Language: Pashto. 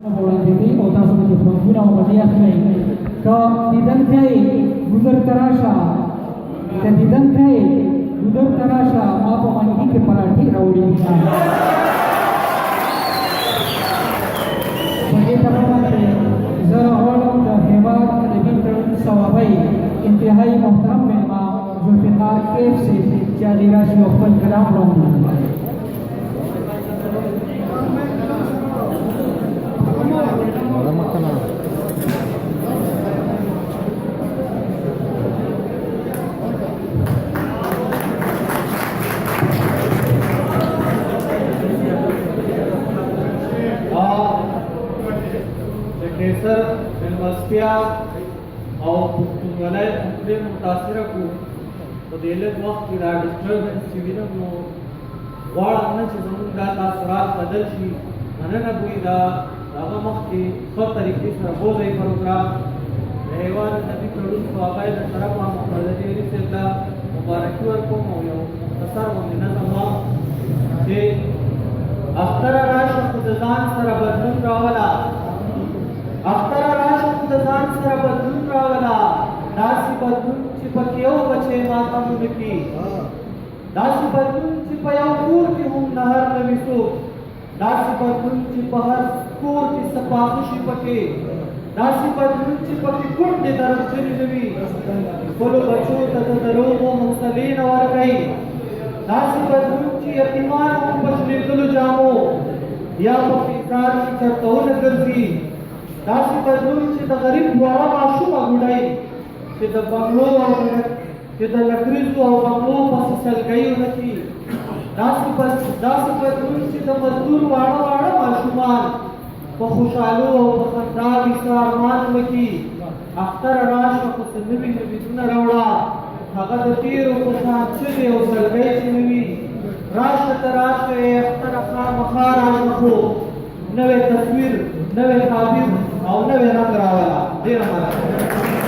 وړاندې کوي او تاسو پکې خوندونه او مزې اخلئ که دیدن کوئ ګودر ته راشه که دیدن کوئ ګودر ته راشه ما په منګي کې پراټې راوړي دي په دې ټپه باندې زه راغواړم د هېواد ادبي تړون صوابۍ انتهایي محترم مهمان ذوالفقار کیف صاحب چې هغې راشي او خپل کلام راوړي سر ملمستیا او پښتونولۍ ډېر متاثره کړو په دې لږ وخت کې دا ډسټربنس چې وینم نو غواړم نه چې زموږ دا تاثرات بدل شي مننه کوي دا هغه مخکې ښه طریقې سره بوځئ پروګرام د هېواد ادبي تړون صوابۍ د طرفه محمد علي علي صاحب ته مبارکي ورکوم او یو مختصر غوندې نظم وایم چې اختره راشه خو د ځان سره بدلون راوله اختر راشه خو د ځان سره بدلون راوله داسې بدلون چې پکې یو بچی ماتم نه کړي داسې بدلون چې په یو کور کې هم نهر نه وي څوک داسې بدلون چې په هر کور کې څه پاخه شي پکې داسې بدلون چې پکې کونډې درغجنې نه وي خپلو بچو ته د دروغو حوصلې نه ورکوي داسې بدلون چې یتیمان هم په شلېدلو جامو یا په فیضار کې چرتونه ګرځي داسې بدلون چې د غریب وړه ماشومه ګوډۍ چې د بنګلو او چې د لکریزو او بنګلو پسې سلګۍ ونکړي داسې بدلون چې د مزدور واړه ماشومان په خوشحالو او په خندا ویسه ارمان وکړي اختر راشه خو څه نوي نویزونه راوړه هغه د تېرو په شان چغې او سلګۍ چې نه وي راشه ته راشه ای اختره خامخا راشه خو نوې تصویر نوې تعبیر او نوې رنګ راوړه ډېره مننه